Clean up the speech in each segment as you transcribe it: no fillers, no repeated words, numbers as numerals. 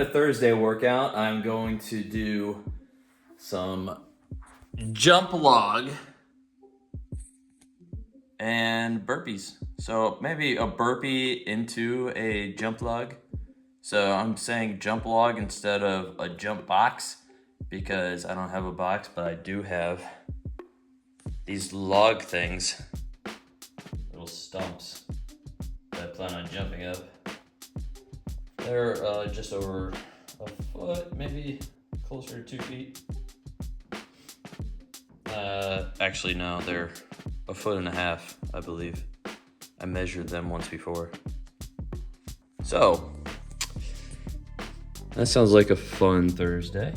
doing a Thursday workout. I'm going to do some jump log and burpees. So maybe a burpee into a jump log. So I'm saying jump log instead of a jump box because I don't have a box, but I do have these log things, little stumps that I plan on jumping up. They're just over a foot, maybe closer to 2 feet. Actually, no, they're a foot and a half, I believe. I measured them once before. So, that sounds like a fun Thursday.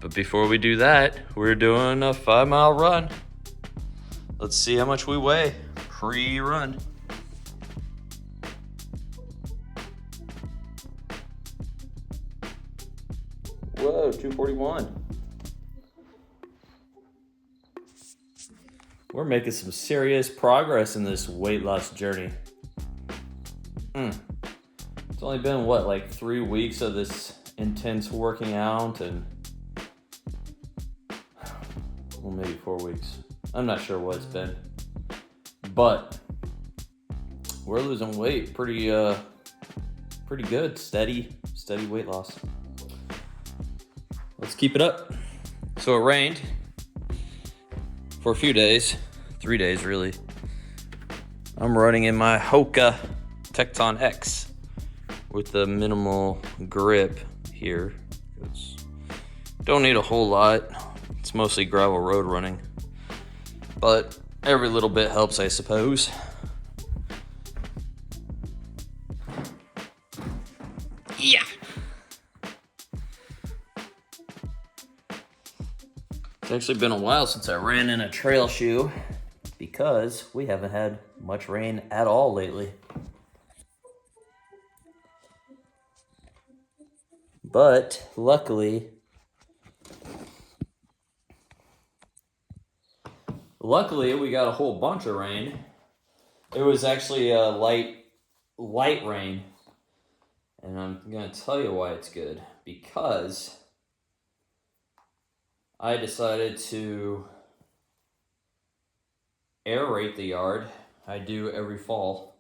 But before we do that, we're doing a 5-mile run. Let's see how much we weigh pre-run. Whoa, 241. We're making some serious progress in this weight loss journey. It's only been, like 3 weeks of this intense working out and, well, maybe 4 weeks. I'm not sure what it's been. But we're losing weight pretty good, steady weight loss. Let's keep it up. So it rained for a few days, 3 days really. I'm running in my Hoka Tecton X with the minimal grip here. Don't need a whole lot. It's mostly gravel road running, but every little bit helps, I suppose. Yeah. It's actually been a while since I ran in a trail shoe because we haven't had much rain at all lately. But luckily we got a whole bunch of rain. It was actually a light rain. And I'm going to tell you why it's good. Because I decided to aerate the yard. I do every fall.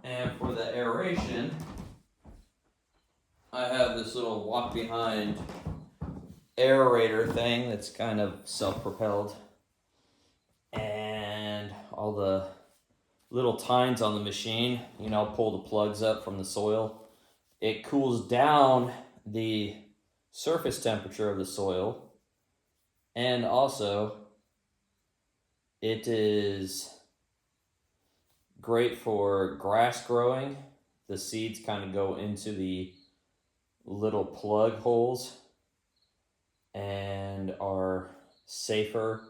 And for the aeration, I have this little walk behind aerator thing that's kind of self-propelled. And all the little tines on the machine, pull the plugs up from the soil. It cools down the surface temperature of the soil, and also it is great for grass growing. The seeds kind of go into the little plug holes and are safer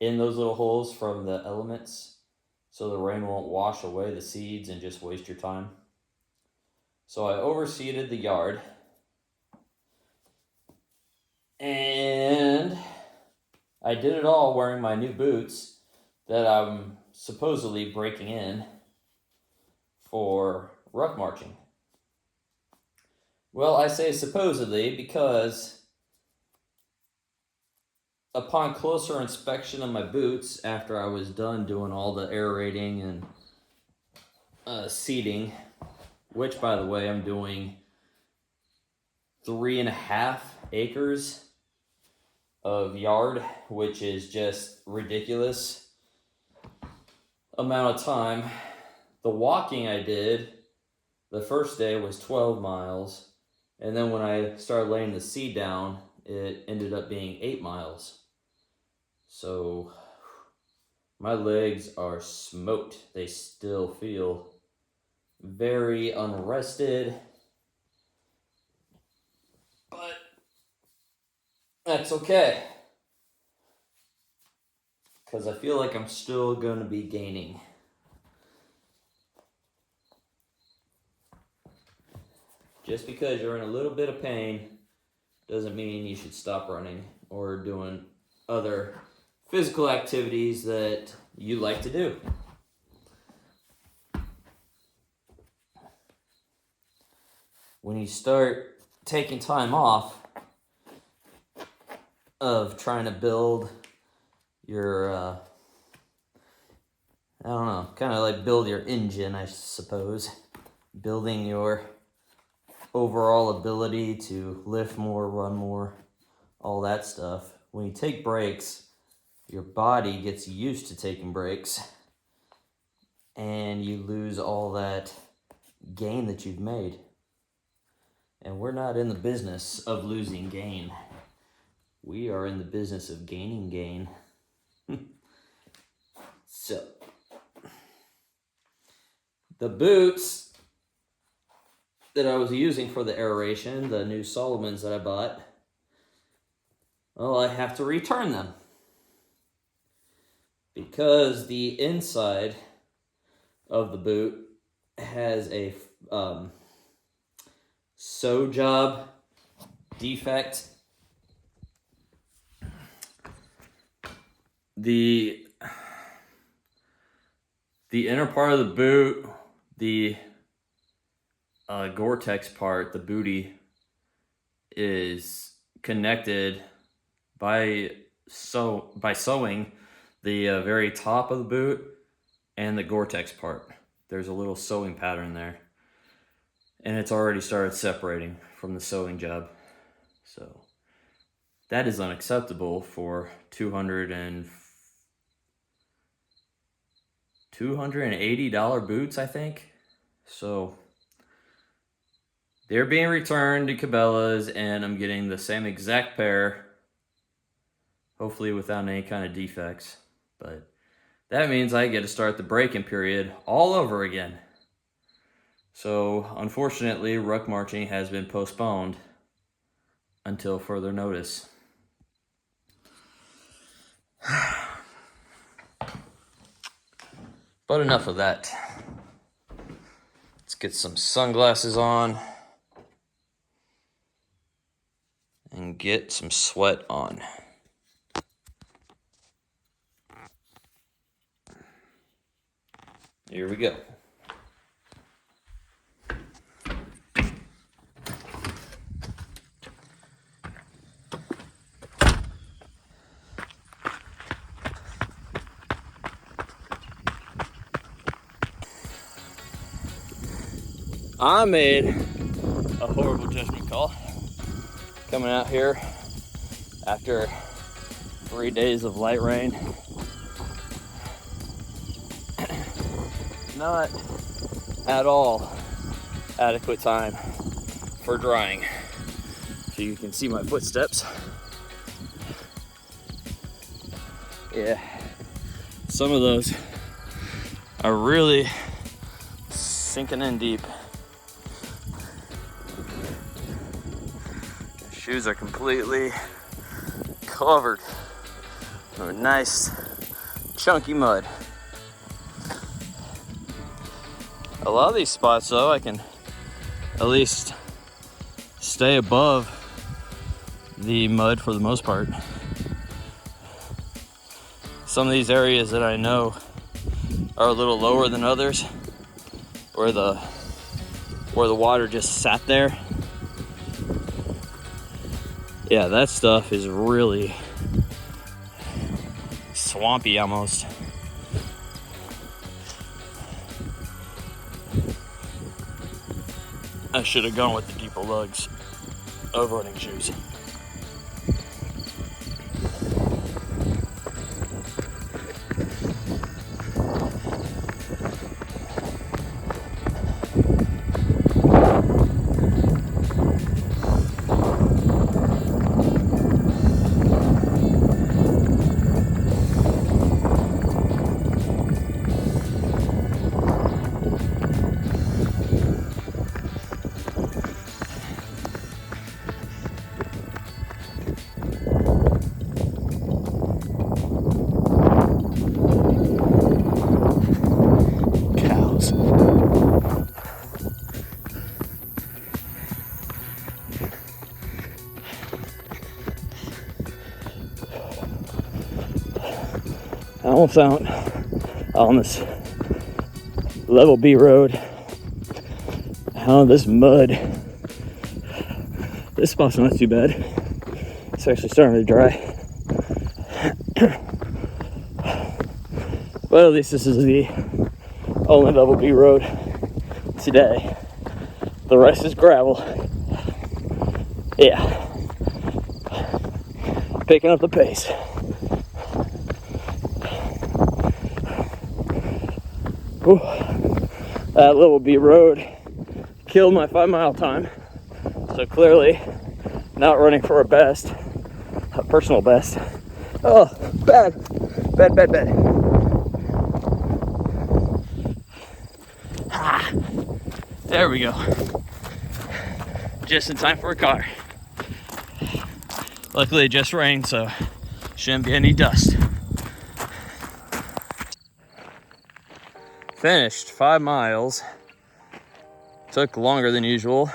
in those little holes from the elements, so the rain won't wash away the seeds and just waste your time. So I overseeded the yard, and I did it all wearing my new boots that I'm supposedly breaking in for ruck marching. Well, I say supposedly because upon closer inspection of my boots, after I was done doing all the aerating and seeding, which, by the way, I'm doing 3.5 acres of yard, which is just ridiculous amount of time. The walking I did the first day was 12 miles, and then when I started laying the seed down, it ended up being 8 miles. So my legs are smoked. They still feel very unrested, but that's okay, because I feel like I'm still going to be gaining. Just because you're in a little bit of pain doesn't mean you should stop running or doing other physical activities that you like to do. when you start taking time off of trying to build your, I don't know, kind of like build your engine, I suppose. Building your overall ability to lift more, run more, all that stuff. When you take breaks, your body gets used to taking breaks and you lose all that gain that you've made. And we're not in the business of losing gain. We are in the business of gaining gain. So, the boots that I was using for the aeration, the new Salomons that I bought, well, I have to return them. Because the inside of the boot has a sew job defect. The inner part of the boot, the Gore-Tex part, the booty, is connected by sewing the very top of the boot and the Gore-Tex part. There's a little sewing pattern there, and it's already started separating from the sewing job. So that is unacceptable for $280 boots, I think. So they're being returned to Cabela's, and I'm getting the same exact pair, hopefully without any kind of defects. But that means I get to start the break-in period all over again. So unfortunately, ruck marching has been postponed until further notice. But enough of that. Let's get some sunglasses on and get some sweat on. Here we go. I made a horrible judgment call coming out here after 3 days of light rain. Not at all adequate time for drying. So you can see my footsteps. Yeah, some of those are really sinking in deep. Shoes are completely covered with nice chunky mud. A lot of these spots though, I can at least stay above the mud for the most part. Some of these areas that I know are a little lower than others, where the water just sat there. Yeah, that stuff is really swampy almost. I should have gone with the deeper lugs of running shoes. I almost out on this level B road. How this mud This spot's not too bad. It's actually starting to dry. But at least this is the only Level B road today. The rest is gravel. Yeah. Picking up the pace. Whew. That Level B road killed my 5-mile time. So clearly not running for a personal best. Oh, bad. Ah, there we go. Just in time for a car. Luckily it just rained, so shouldn't be any dust. Finished 5 miles. Took longer than usual.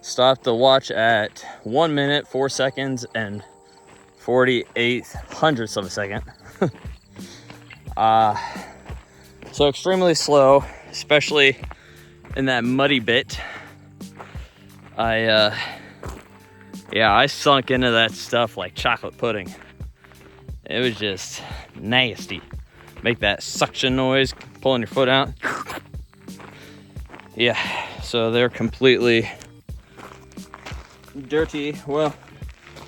Stopped the watch at 1 minute, 4 seconds, and 48 hundredths of a second. So extremely slow, especially in that muddy bit. I sunk into that stuff like chocolate pudding. It was just nasty. Make that suction noise, pulling your foot out. Yeah, so they're completely dirty. Well,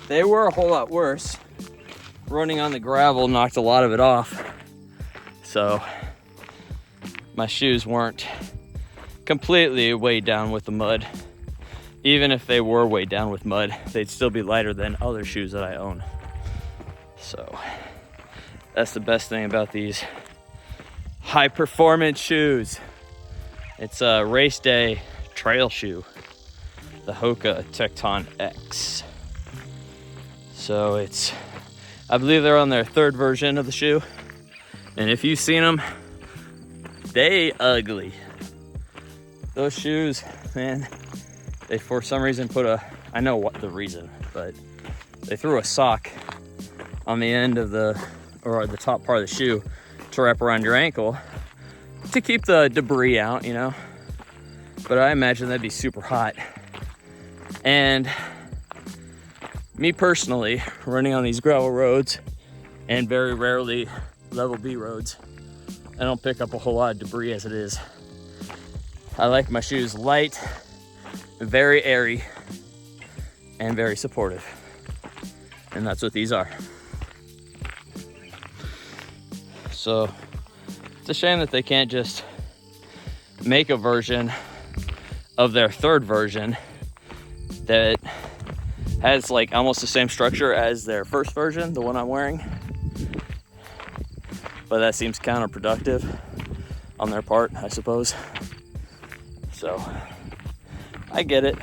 they were a whole lot worse. Running on the gravel knocked a lot of it off. So my shoes weren't completely weighed down with the mud. Even if they were weighed down with mud, they'd still be lighter than other shoes that I own. So that's the best thing about these high performance shoes. It's a race day trail shoe, the Hoka Tecton X. So I believe they're on their 3rd version of the shoe. And if you've seen them, they ugly. Those shoes, man, they for some reason I know what the reason, but they threw a sock on the end of the top part of the shoe to wrap around your ankle to keep the debris out, you know. But I imagine that'd be super hot. And me personally, running on these gravel roads and very rarely Level B roads, I don't pick up a whole lot of debris as it is. I like my shoes light, very airy, and very supportive. And that's what these are. So it's a shame that they can't just make a version of their 3rd version that has like almost the same structure as their 1st version, the one I'm wearing. But that seems counterproductive on their part, I suppose. So I get it.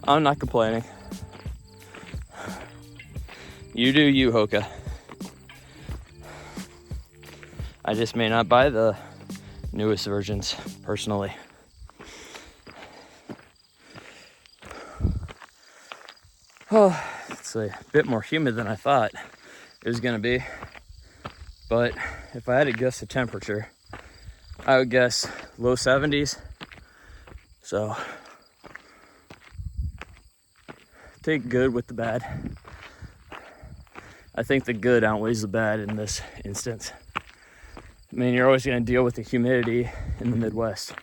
I'm not complaining. You do you, Hoka. I just may not buy the newest versions personally. Oh, it's a bit more humid than I thought it was gonna be. But if I had to guess the temperature, I would guess low 70s. So take good with the bad. I think the good outweighs the bad in this instance. I mean, you're always going to deal with the humidity in the Midwest.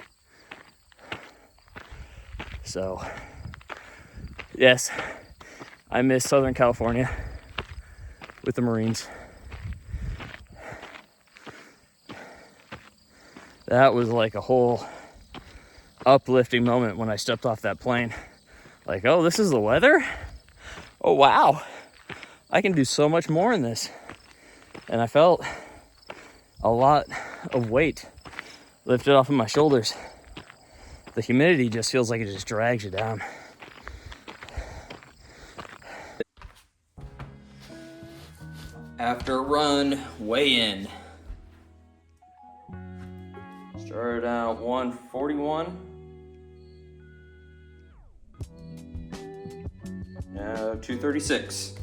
So, yes, I miss Southern California with the Marines. That was like a whole uplifting moment when I stepped off that plane. Like, oh, this is the weather? Oh, wow. I can do so much more in this. And I felt a lot of weight lifted off of my shoulders. The humidity just feels like it just drags you down. After run, weigh in. Started out 141. Now 236.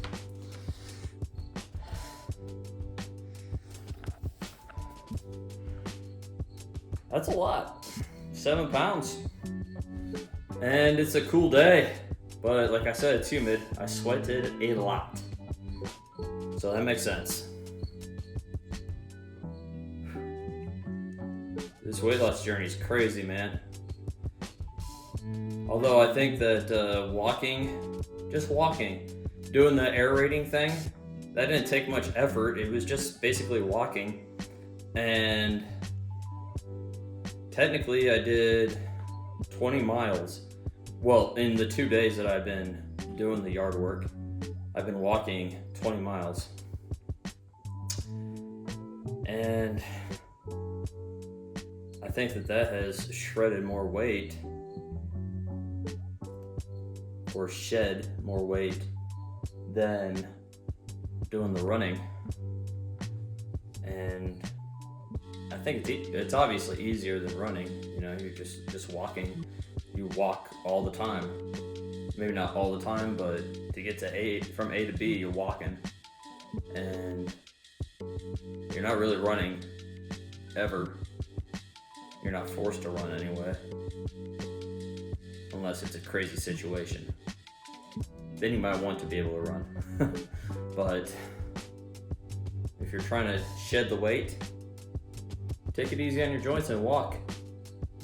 That's a lot. 7 pounds. And it's a cool day. But like I said, it's humid. I sweated a lot. So that makes sense. This weight loss journey is crazy, man. Although I think that just walking, doing the aerating thing, that didn't take much effort. It was just basically walking. And technically I did 20 miles. Well, in the 2 days that I've been doing the yard work, I've been walking 20 miles. And I think that has shredded more weight, or shed more weight, than doing the running. And I think it's obviously easier than running. You know, you're just walking. You walk all the time. Maybe not all the time, but to get to from A to B, you're walking. And you're not really running ever. You're not forced to run anyway. Unless it's a crazy situation. Then you might want to be able to run. But if you're trying to shed the weight, take it easy on your joints and walk.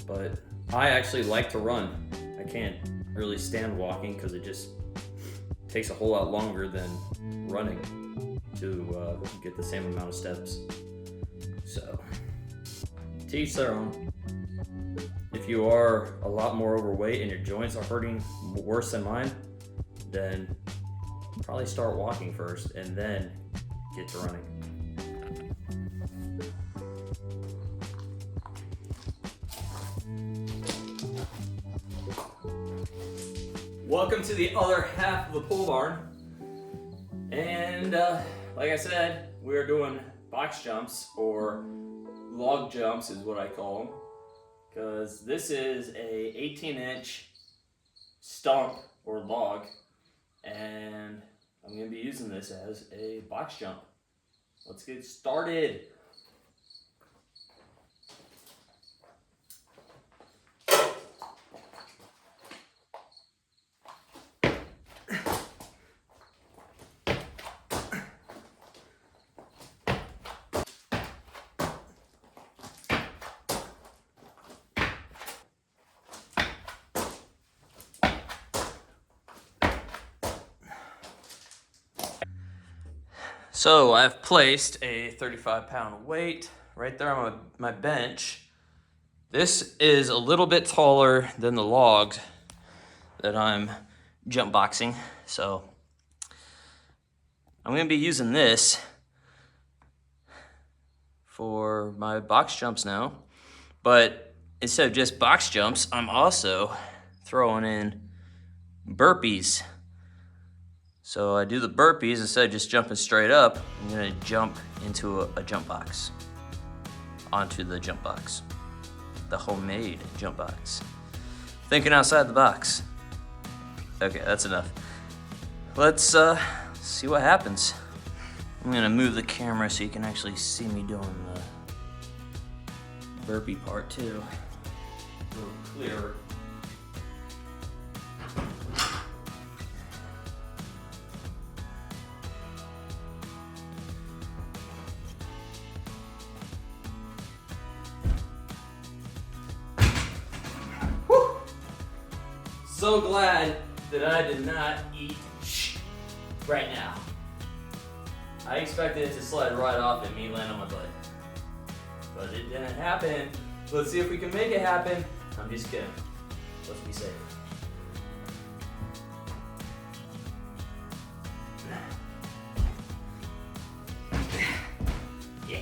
But I actually like to run. I can't really stand walking because it just takes a whole lot longer than running to get the same amount of steps. So, to each their own. If you are a lot more overweight and your joints are hurting worse than mine, then probably start walking first and then get to running. Welcome to the other half of the pole barn. And like I said, we are doing box jumps, or log jumps is what I call them, because this is a 18-inch stump or log, and I'm going to be using this as a box jump. Let's get started. So I've placed a 35-pound weight right there on my bench. This is a little bit taller than the logs that I'm jump boxing. So I'm gonna be using this for my box jumps now. But instead of just box jumps, I'm also throwing in burpees. So I do the burpees, instead of just jumping straight up, I'm gonna jump into a jump box, onto the jump box, the homemade jump box. Thinking outside the box. Okay, that's enough. Let's see what happens. I'm gonna move the camera so you can actually see me doing the burpee part too, a little clearer. So glad that I did not eat right now. I expected it to slide right off and me land on my butt. But it didn't happen. Let's see if we can make it happen. I'm just kidding. Let's be safe. Yeah.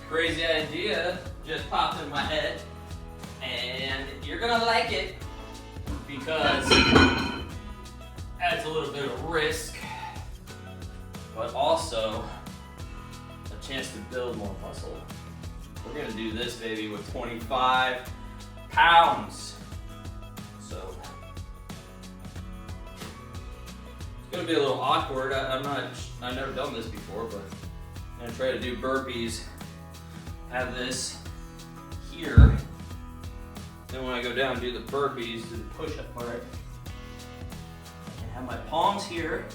Crazy idea just popped in my head, and you're gonna like it because it adds a little bit of risk, but also a chance to build more muscle. We're gonna do this baby with 25 pounds. So gonna be a little awkward. I've never done this before, but I'm gonna try to do burpees. Have this here. Then when I go down and do the burpees, do the push-up part, I have my palms here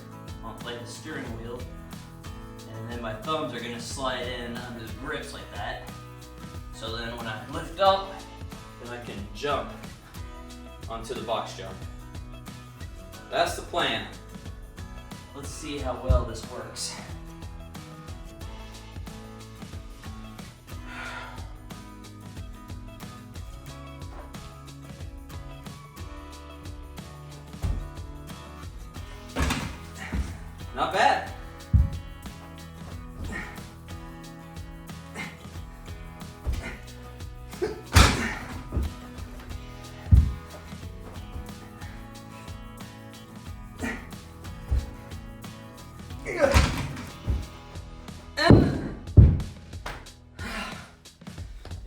on like the steering wheel, and then my thumbs are gonna slide in under the grips like that. So then when I lift up, then I can jump onto the box jump. That's the plan. Let's see how well this works. Not bad.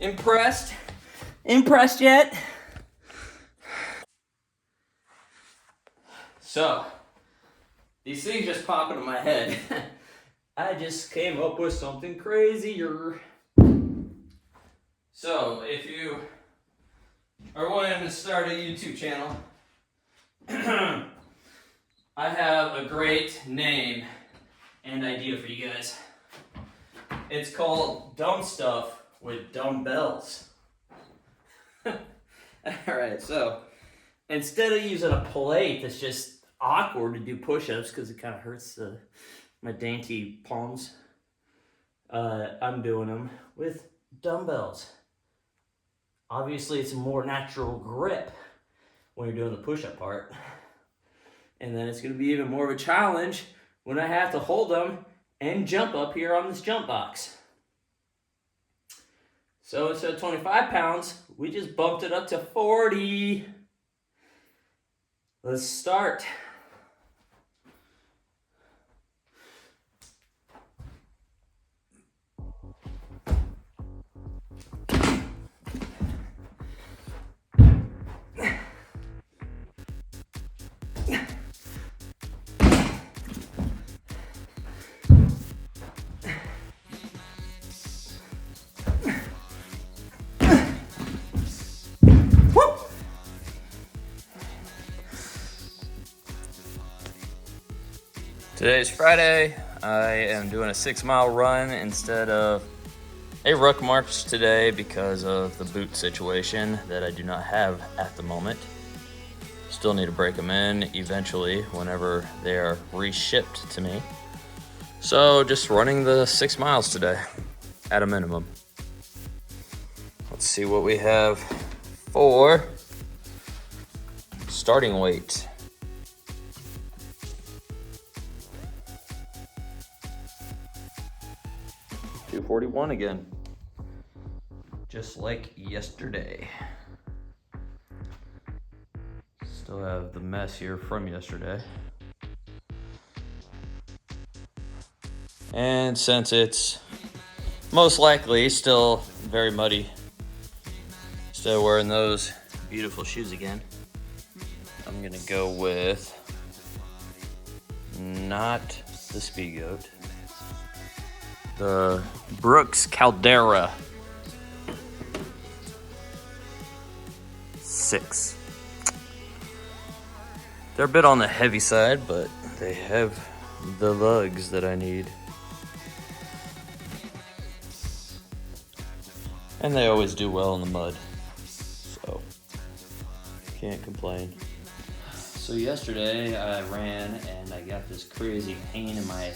Impressed? Impressed yet? So, these things just pop into my head. I just came up with something crazier. So, if you are wanting to start a YouTube channel, I have a great name and idea for you guys. It's called Dumb Stuff with Dumbbells. Alright, so instead of using a plate that's just awkward to do push-ups because it kind of hurts my dainty palms, I'm doing them with dumbbells. Obviously, it's a more natural grip when you're doing the push-up part. And then it's going to be even more of a challenge when I have to hold them and jump up here on this jump box. So instead of 25 pounds, we just bumped it up to 40. Let's start. Today's Friday. I am doing a 6-mile run instead of a ruck march today because of the boot situation that I do not have at the moment. Still need to break them in eventually whenever they are reshipped to me. So just running the 6 miles today at a minimum. Let's see what we have for starting weight. 241 again, just like yesterday. Still have the mess here from yesterday. And since it's most likely still very muddy, still wearing those beautiful shoes again, I'm gonna go with not the Speed Goat, the Brooks Caldera 6. They're a bit on the heavy side, but they have the lugs that I need. And they always do well in the mud, so can't complain. So yesterday I ran and I got this crazy pain in my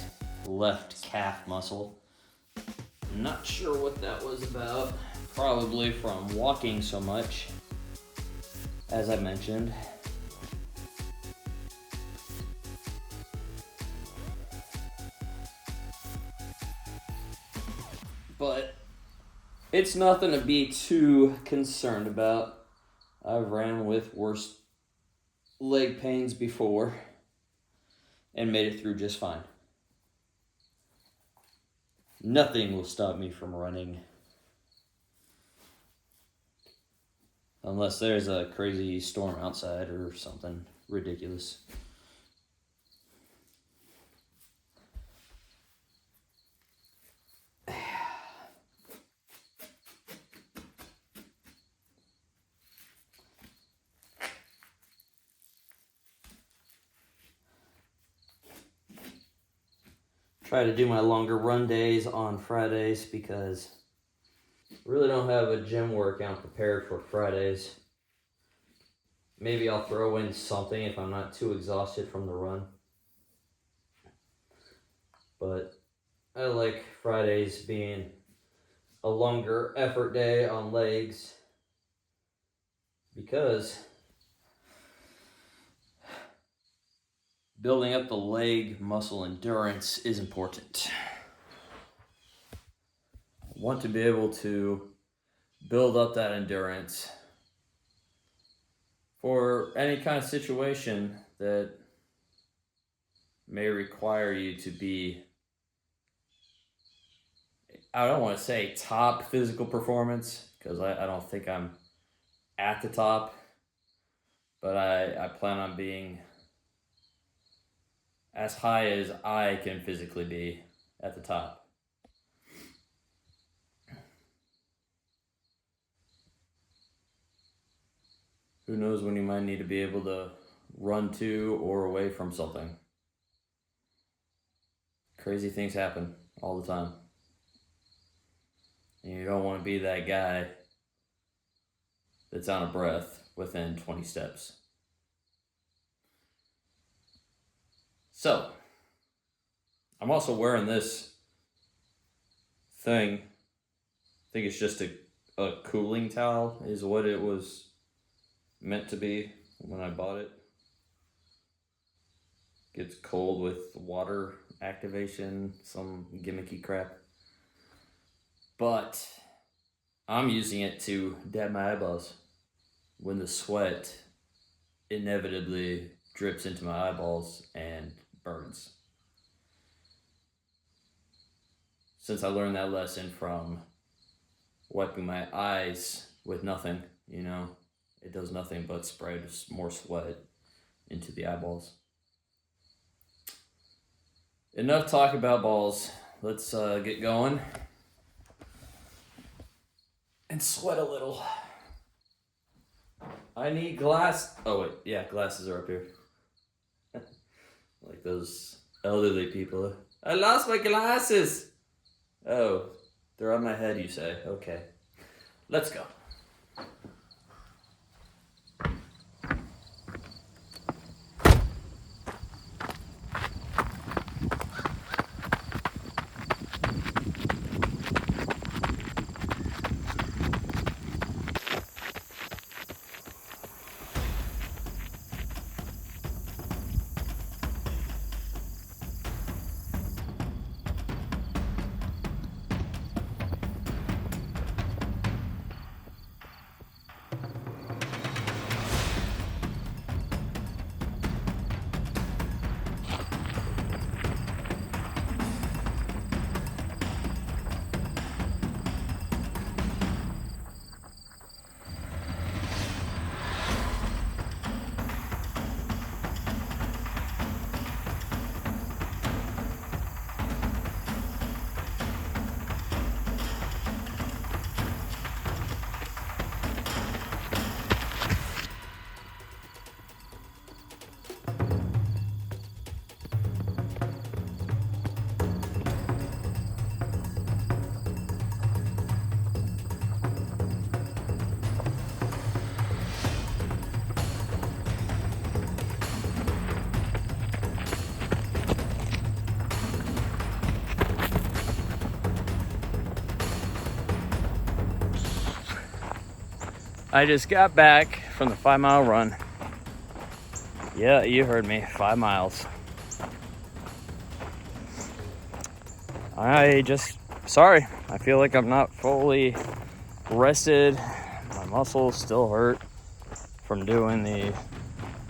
left calf muscle. Not sure what that was about. Probably from walking so much, as I mentioned. But it's nothing to be too concerned about. I've ran with worse leg pains before and made it through just fine. Nothing will stop me from running. Unless there's a crazy storm outside or something ridiculous. try to do my longer run days on Fridays because I really don't have a gym workout prepared for Fridays. Maybe I'll throw in something if I'm not too exhausted from the run. But I like Fridays being a longer effort day on legs because building up the leg muscle endurance is important. I want to be able to build up that endurance for any kind of situation that may require you to be, I don't want to say top physical performance because I don't think I'm at the top, but I plan on being as high as I can physically be at the top. Who knows when you might need to be able to run to or away from something. Crazy things happen all the time. And you don't want to be that guy that's out of breath within 20 steps. So, I'm also wearing this thing. I think it's just a cooling towel is what it was meant to be when I bought it. Gets cold with water activation, some gimmicky crap. But I'm using it to dab my eyeballs when the sweat inevitably drips into my eyeballs and burns. Since I learned that lesson from wiping my eyes with nothing, it does nothing but spread more sweat into the eyeballs. Enough talk about balls. Let's get going and sweat a little. I need glass. Oh wait, yeah, glasses are up here. Like those elderly people. I lost my glasses. Oh, they're on my head, you say? Okay, let's go. I just got back from the 5 mile run. Yeah, you heard me, 5 miles. Sorry, I feel like I'm not fully rested. My muscles still hurt from doing the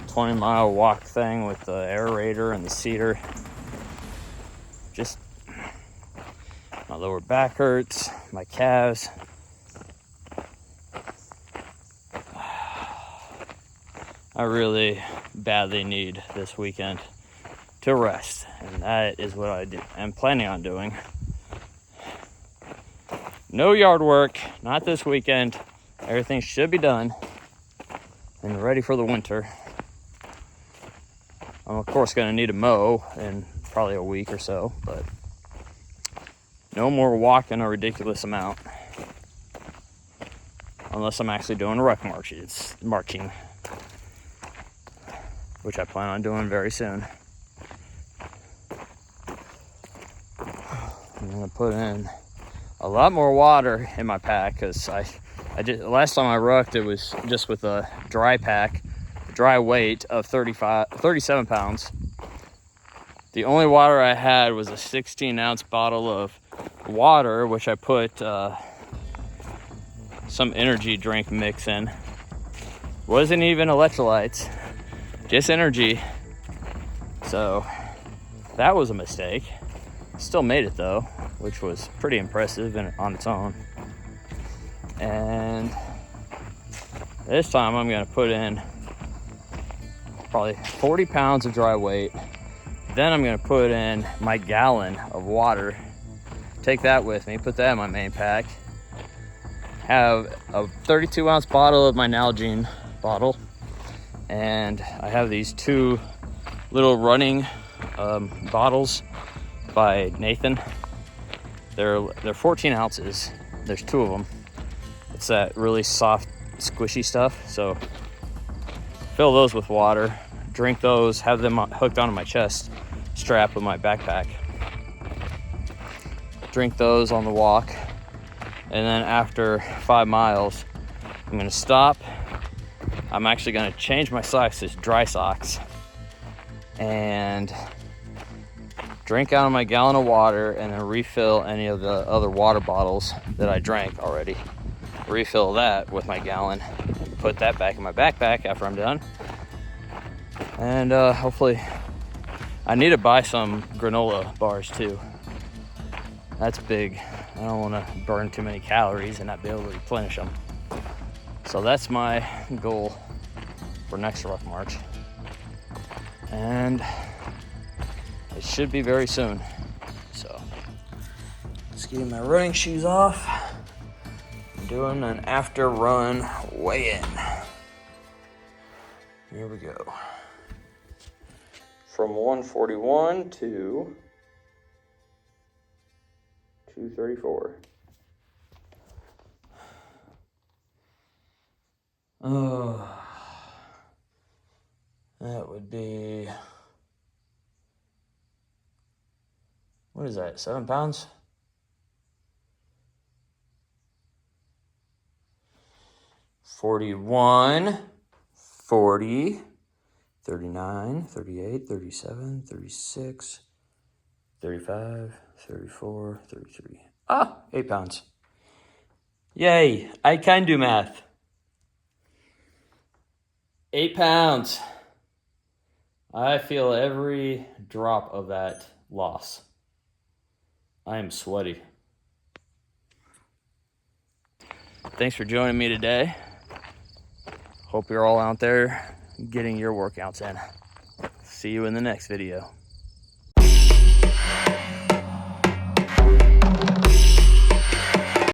20-mile walk thing with the aerator and the seater. Just, my lower back hurts, my calves. I really badly need this weekend to rest, and that is what I'm planning on doing. No yard work, not this weekend. Everything should be done and ready for the winter. I'm of course going to need a mow in probably a week or so, but No more walking a ridiculous amount. Unless I'm actually doing ruck marching, which I plan on doing very soon. I'm gonna put in a lot more water in my pack because I did last time I rucked, it was just with a dry pack, dry weight of 37 pounds. The only water I had was a 16-ounce bottle of water, which I put some energy drink mix in. Wasn't even electrolytes, just energy. So that was a mistake. Still made it though, which was pretty impressive on its own. And this time I'm gonna put in probably 40 pounds of dry weight. Then I'm gonna put in my gallon of water. Take that with me, put that in my main pack. Have a 32-ounce bottle of my Nalgene bottle. And I have these 2 little running bottles by Nathan. They're 14 ounces. There's 2 of them. It's that really soft, squishy stuff. So fill those with water, drink those, have them hooked onto my chest strap with my backpack. Drink those on the walk. And then after 5 miles, I'm gonna stop. I'm actually gonna change my socks to dry socks and drink out of my gallon of water and then refill any of the other water bottles that I drank already. Refill that with my gallon, put that back in my backpack after I'm done. And hopefully, I need to buy some granola bars too. That's big. I don't wanna burn too many calories and not be able to replenish them. So that's my goal for next ruck march. And it should be very soon. So let's get my running shoes off. I'm doing an after run weigh-in. Here we go. From 141 to 234. Oh, that would be, what is that, 7 pounds? 41, 40, 39, 38, 37, 36, 35, 34, 33. 8 pounds. Yay, I can do math. 8 pounds. I feel every drop of that loss. I am sweaty. Thanks for joining me today. Hope you're all out there getting your workouts in. See you in the next video.